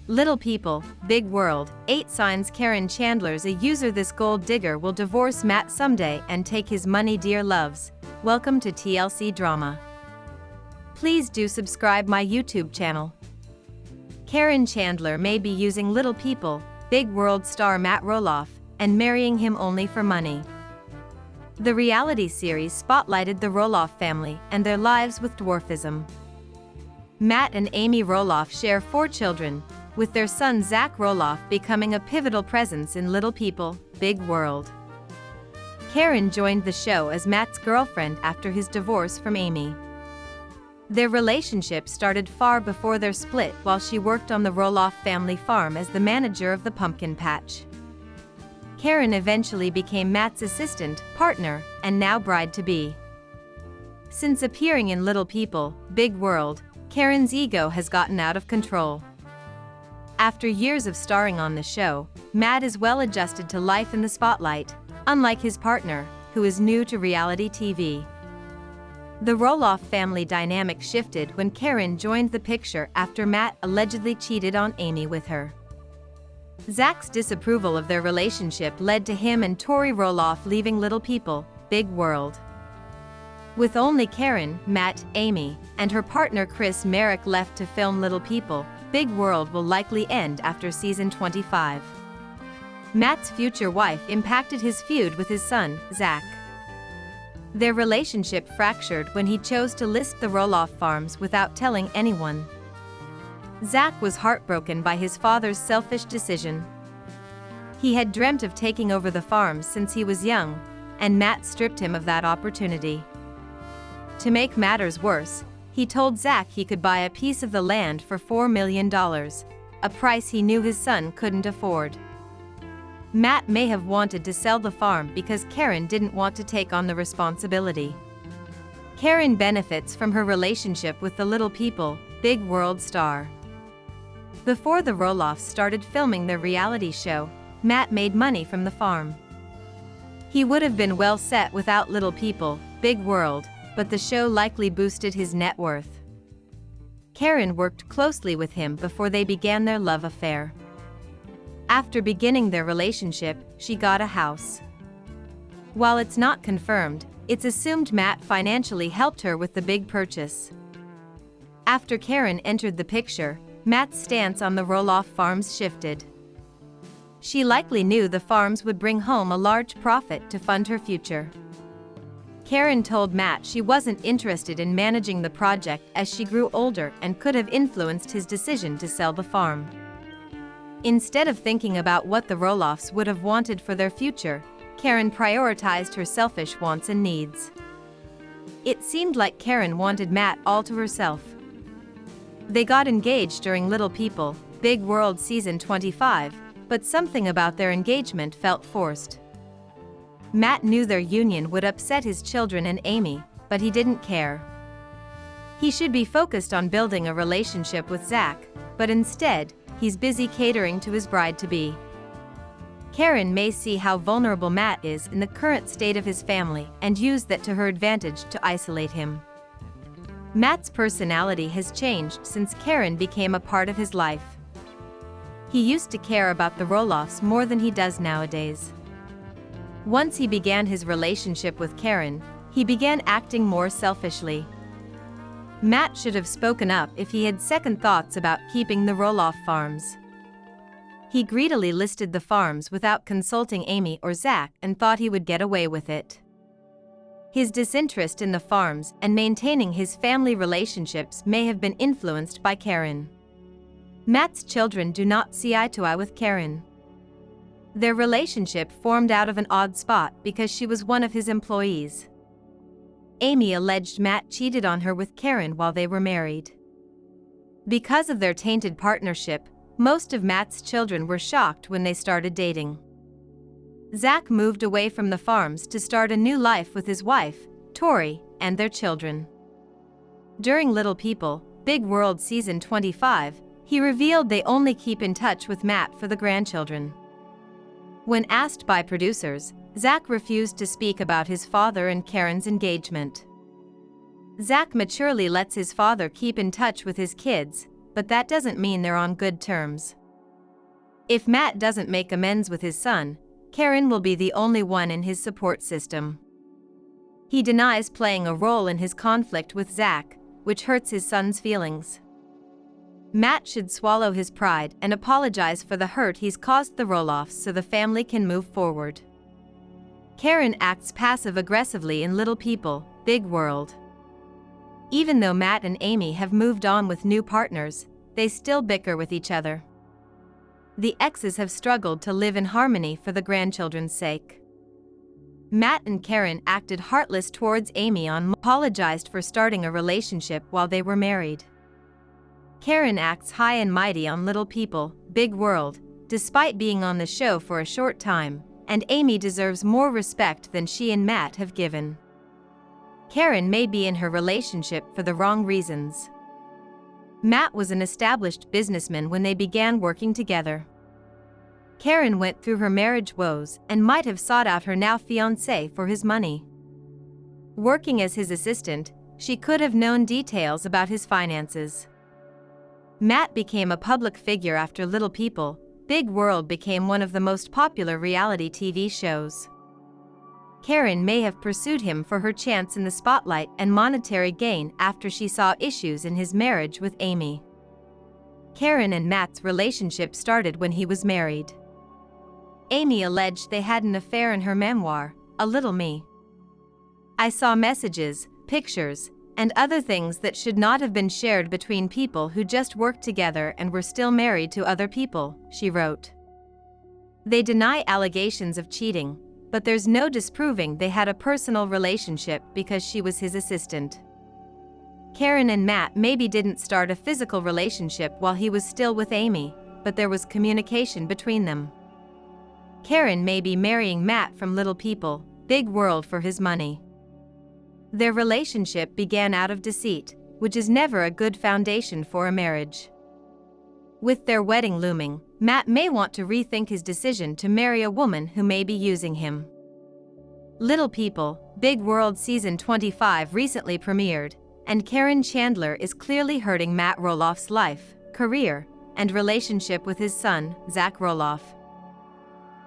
Little People, Big World, 8 Signs Caryn Chandler's a user. This gold digger will divorce Matt someday and take his money. Dear loves, welcome to TLC Drama. Please do subscribe my YouTube channel. Caryn Chandler may be using Little People, Big World star Matt Roloff, and marrying him only for money. The reality series spotlighted the Roloff family and their lives with dwarfism. Matt and Amy Roloff share 4 children, with their son Zach Roloff becoming a pivotal presence in Little People, Big World. Caryn joined the show as Matt's girlfriend after his divorce from Amy. Their relationship started far before their split while she worked on the Roloff family farm as the manager of the pumpkin patch. Caryn eventually became Matt's assistant, partner, and now bride-to-be. Since appearing in Little People, Big World, Caryn's ego has gotten out of control. After years of starring on the show, Matt is well adjusted to life in the spotlight, unlike his partner, who is new to reality TV. The Roloff family dynamic shifted when Caryn joined the picture after Matt allegedly cheated on Amy with her. Zach's disapproval of their relationship led to him and Tori Roloff leaving Little People, Big World. With only Caryn, Matt, Amy, and her partner Chris Merrick left to film Little People, Big World will likely end after season 25. Matt's future wife impacted his feud with his son, Zach. Their relationship fractured when he chose to list the Roloff farms without telling anyone. Zach was heartbroken by his father's selfish decision. He had dreamt of taking over the farms since he was young, and Matt stripped him of that opportunity. To make matters worse, he told Zach he could buy a piece of the land for $4 million, a price he knew his son couldn't afford. Matt may have wanted to sell the farm because Caryn didn't want to take on the responsibility. Caryn benefits from her relationship with the Little People, Big World star. Before the Roloffs started filming their reality show, Matt made money from the farm. He would have been well set without Little People, Big World, but the show likely boosted his net worth. Caryn worked closely with him before they began their love affair. After beginning their relationship, she got a house. While it's not confirmed, it's assumed Matt financially helped her with the big purchase. After Caryn entered the picture, Matt's stance on the Roloff farms shifted. She likely knew the farms would bring home a large profit to fund her future. Caryn told Matt she wasn't interested in managing the project as she grew older and could have influenced his decision to sell the farm. Instead of thinking about what the Roloffs would have wanted for their future, Caryn prioritized her selfish wants and needs. It seemed like Caryn wanted Matt all to herself. They got engaged during Little People, Big World season 25, but something about their engagement felt forced. Matt knew their union would upset his children and Amy, but he didn't care. He should be focused on building a relationship with Zach, but instead, he's busy catering to his bride-to-be. Caryn may see how vulnerable Matt is in the current state of his family and use that to her advantage to isolate him. Matt's personality has changed since Caryn became a part of his life. He used to care about the Roloffs more than he does nowadays. Once he began his relationship with Caryn, he began acting more selfishly. Matt should have spoken up if he had second thoughts about keeping the Roloff farms. He greedily listed the farms without consulting Amy or Zach and thought he would get away with it. His disinterest in the farms and maintaining his family relationships may have been influenced by Caryn. Matt's children do not see eye to eye with Caryn. Their relationship formed out of an odd spot because she was one of his employees. Amy alleged Matt cheated on her with Caryn while they were married. Because of their tainted partnership, most of Matt's children were shocked when they started dating. Zach moved away from the farms to start a new life with his wife, Tori, and their children. During Little People, Big World season 25, he revealed they only keep in touch with Matt for the grandchildren. When asked by producers, Zach refused to speak about his father and Caryn's engagement. Zach maturely lets his father keep in touch with his kids, but that doesn't mean they're on good terms. If Matt doesn't make amends with his son, Caryn will be the only one in his support system. He denies playing a role in his conflict with Zach, which hurts his son's feelings. Matt should swallow his pride and apologize for the hurt he's caused the Roloffs so the family can move forward. Caryn acts passive-aggressively in Little People, Big World. Even though Matt and Amy have moved on with new partners, they still bicker with each other. The exes have struggled to live in harmony for the grandchildren's sake. Matt and Caryn acted heartless towards Amy and apologized for starting a relationship while they were married. Caryn acts high and mighty on Little People, Big World, despite being on the show for a short time, and Amy deserves more respect than she and Matt have given. Caryn may be in her relationship for the wrong reasons. Matt was an established businessman when they began working together. Caryn went through her marriage woes and might have sought out her now fiancé for his money. Working as his assistant, she could have known details about his finances. Matt became a public figure after Little People, Big World became one of the most popular reality TV shows. Caryn may have pursued him for her chance in the spotlight and monetary gain after she saw issues in his marriage with Amy. Caryn and Matt's relationship started when he was married. Amy alleged they had an affair in her memoir, A Little Me. I saw messages, pictures, and other things that should not have been shared between people who just worked together and were still married to other people, she wrote. They deny allegations of cheating, but there's no disproving they had a personal relationship because she was his assistant. Caryn and Matt maybe didn't start a physical relationship while he was still with Amy, but there was communication between them. Caryn may be marrying Matt from Little People, Big World for his money. Their relationship began out of deceit, which is never a good foundation for a marriage. With their wedding looming, Matt may want to rethink his decision to marry a woman who may be using him. Little People, Big World Season 25 recently premiered, and Caryn Chandler is clearly hurting Matt Roloff's life, career, and relationship with his son, Zach Roloff.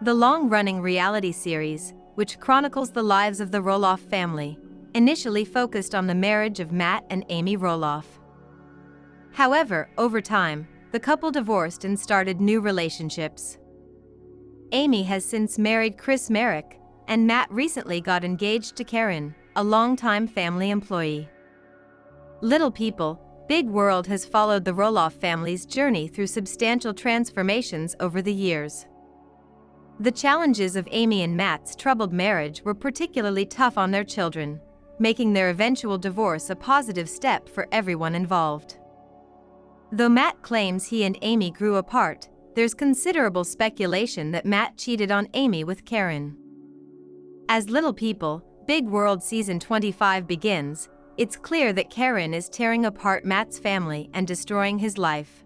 The long-running reality series, which chronicles the lives of the Roloff family, initially focused on the marriage of Matt and Amy Roloff. However, over time, the couple divorced and started new relationships. Amy has since married Chris Merrick, and Matt recently got engaged to Caryn, a longtime family employee. Little People, Big World has followed the Roloff family's journey through substantial transformations over the years. The challenges of Amy and Matt's troubled marriage were particularly tough on their children, making their eventual divorce a positive step for everyone involved. Though Matt claims he and Amy grew apart, there's considerable speculation that Matt cheated on Amy with Caryn. As Little People, Big World Season 25 begins, it's clear that Caryn is tearing apart Matt's family and destroying his life.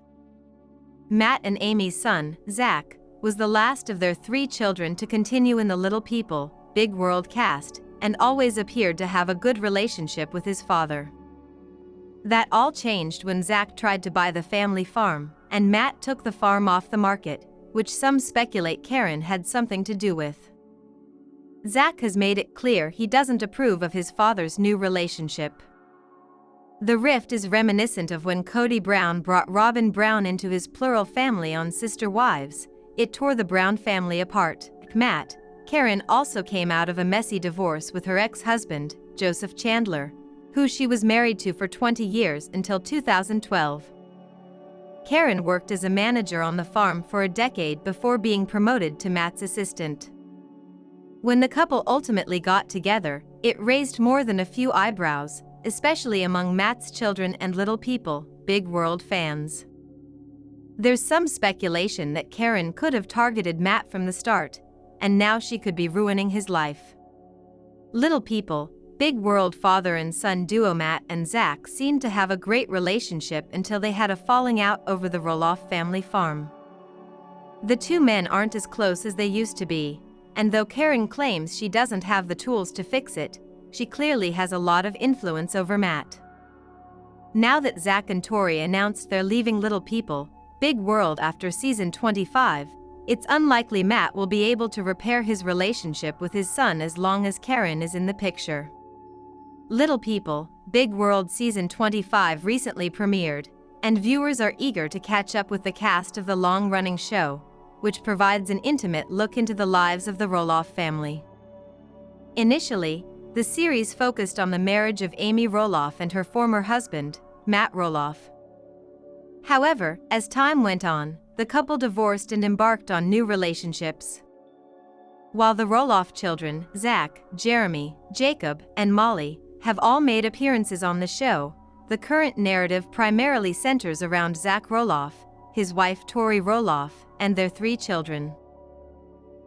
Matt and Amy's son, Zach, was the last of their 3 children to continue in the Little People, Big World cast, and always appeared to have a good relationship with his father. That all changed when Zach tried to buy the family farm, and Matt took the farm off the market, which some speculate Caryn had something to do with. Zach has made it clear he doesn't approve of his father's new relationship. The rift is reminiscent of when Cody Brown brought Robin Brown into his plural family on Sister Wives. It tore the Brown family apart. Matt, Caryn also came out of a messy divorce with her ex-husband, Joseph Chandler, who she was married to for 20 years until 2012. Caryn worked as a manager on the farm for a decade before being promoted to Matt's assistant. When the couple ultimately got together, it raised more than a few eyebrows, especially among Matt's children and Little People, Big World fans. There's some speculation that Caryn could have targeted Matt from the start, and now she could be ruining his life. Little People, Big World father and son duo Matt and Zach seemed to have a great relationship until they had a falling out over the Roloff family farm. The two men aren't as close as they used to be, and though Caryn claims she doesn't have the tools to fix it, she clearly has a lot of influence over Matt. Now that Zach and Tori announced they're leaving Little People, Big World after season 25, it's unlikely Matt will be able to repair his relationship with his son as long as Caryn is in the picture. Little People, Big World season 25 recently premiered, and viewers are eager to catch up with the cast of the long-running show, which provides an intimate look into the lives of the Roloff family. Initially, the series focused on the marriage of Amy Roloff and her former husband, Matt Roloff. However, as time went on, the couple divorced and embarked on new relationships. While the Roloff children, Zach, Jeremy, Jacob, and Molly, have all made appearances on the show, the current narrative primarily centers around Zach Roloff, his wife Tori Roloff, and their 3 children.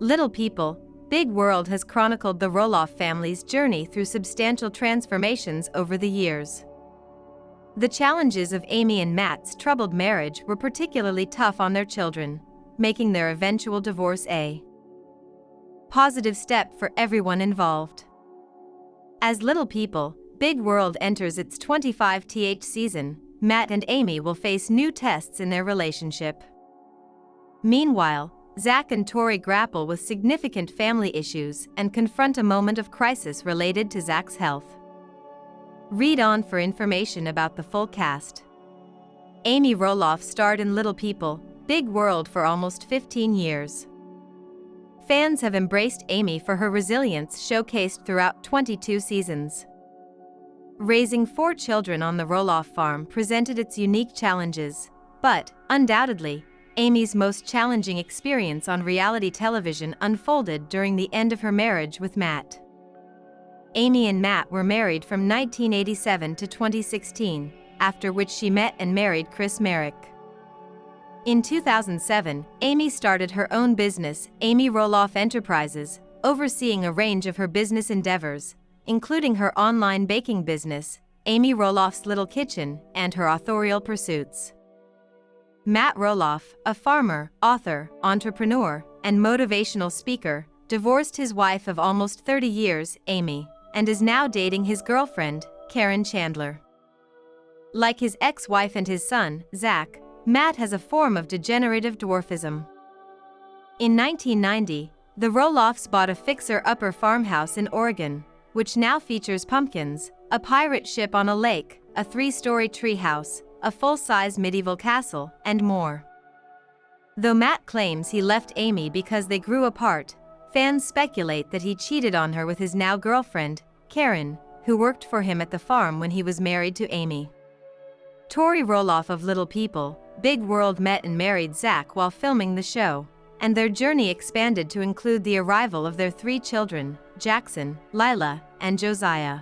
Little People, Big World has chronicled the Roloff family's journey through substantial transformations over the years. The challenges of Amy and Matt's troubled marriage were particularly tough on their children, making their eventual divorce a positive step for everyone involved. As Little People, Big World enters its 25th season, Matt and Amy will face new tests in their relationship. Meanwhile, Zach and Tori grapple with significant family issues and confront a moment of crisis related to Zach's health. Read on for information about the full cast. Amy Roloff starred in Little People, Big World for almost 15 years. Fans have embraced Amy for her resilience showcased throughout 22 seasons. Raising 4 children on the Roloff farm presented its unique challenges, but, undoubtedly, Amy's most challenging experience on reality television unfolded during the end of her marriage with Matt. Amy and Matt were married from 1987 to 2016, after which she met and married Chris Marek. In 2007, Amy started her own business, Amy Roloff Enterprises, overseeing a range of her business endeavors, including her online baking business, Amy Roloff's Little Kitchen, and her authorial pursuits. Matt Roloff, a farmer, author, entrepreneur, and motivational speaker, divorced his wife of almost 30 years, Amy, and is now dating his girlfriend, Caryn Chandler. Like his ex-wife and his son, Zach, Matt has a form of degenerative dwarfism. In 1990, the Roloffs bought a fixer-upper farmhouse in Oregon, which now features pumpkins, a pirate ship on a lake, a 3-story treehouse, a full-size medieval castle, and more. Though Matt claims he left Amy because they grew apart, fans speculate that he cheated on her with his now girlfriend, Caryn, who worked for him at the farm when he was married to Amy. Tori Roloff of Little People, Big World met and married Zach while filming the show, and their journey expanded to include the arrival of their 3 children, Jackson, Lila, and Josiah.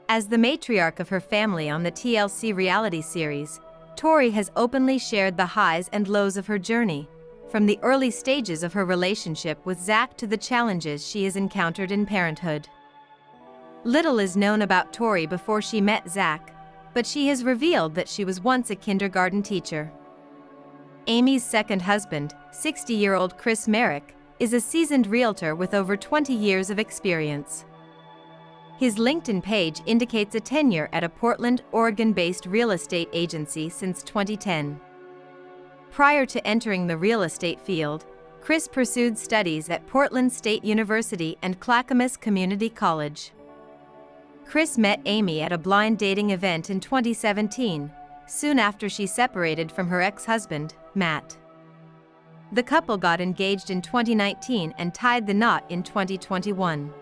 As the matriarch of her family on the TLC reality series, Tori has openly shared the highs and lows of her journey, from the early stages of her relationship with Zach to the challenges she has encountered in parenthood. Little is known about Tori before she met Zach, but she has revealed that she was once a kindergarten teacher. Amy's second husband, 60-year-old Chris Marek, is a seasoned realtor with over 20 years of experience. His LinkedIn page indicates a tenure at a Portland, Oregon-based real estate agency since 2010. Prior to entering the real estate field, Chris pursued studies at Portland State University and Clackamas Community College. Chris met Amy at a blind dating event in 2017, soon after she separated from her ex-husband, Matt. The couple got engaged in 2019 and tied the knot in 2021.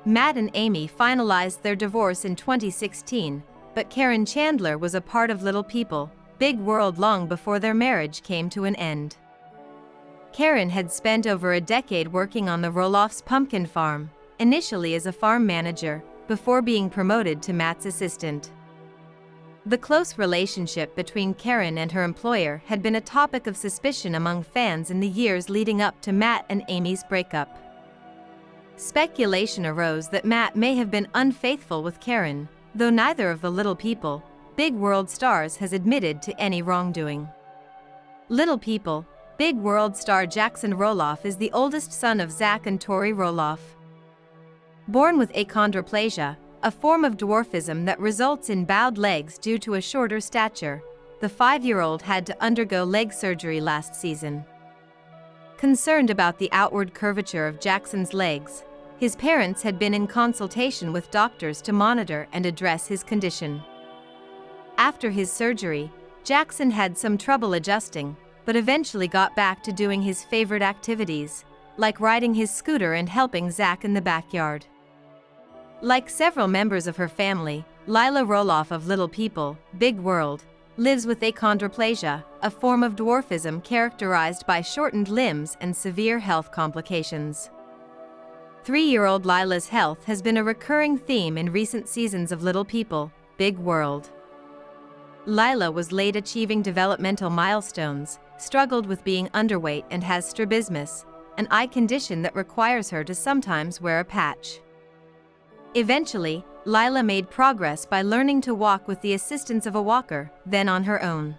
Matt and Amy finalized their divorce in 2016, but Caryn Chandler was a part of Little People, Big World long before their marriage came to an end. Caryn had spent over a decade working on the Roloffs' pumpkin farm, initially as a farm manager, before being promoted to Matt's assistant. The close relationship between Caryn and her employer had been a topic of suspicion among fans in the years leading up to Matt and Amy's breakup. Speculation arose that Matt may have been unfaithful with Caryn, though neither of the Little People, Big World stars has admitted to any wrongdoing. Little People, Big World star Jackson Roloff is the oldest son of Zach and Tori Roloff. Born with achondroplasia, a form of dwarfism that results in bowed legs due to a shorter stature. The 5-year-old had to undergo leg surgery last season. Concerned about the outward curvature of Jackson's legs, his parents had been in consultation with doctors to monitor and address his condition. After his surgery, Jackson had some trouble adjusting, but eventually got back to doing his favorite activities, like riding his scooter and helping Zach in the backyard. Like several members of her family, Lila Roloff of Little People, Big World, lives with achondroplasia, a form of dwarfism characterized by shortened limbs and severe health complications. 3-year-old Lila's health has been a recurring theme in recent seasons of Little People, Big World. Lila was late achieving developmental milestones, struggled with being underweight and has strabismus, an eye condition that requires her to sometimes wear a patch. Eventually, Lila made progress by learning to walk with the assistance of a walker, then on her own.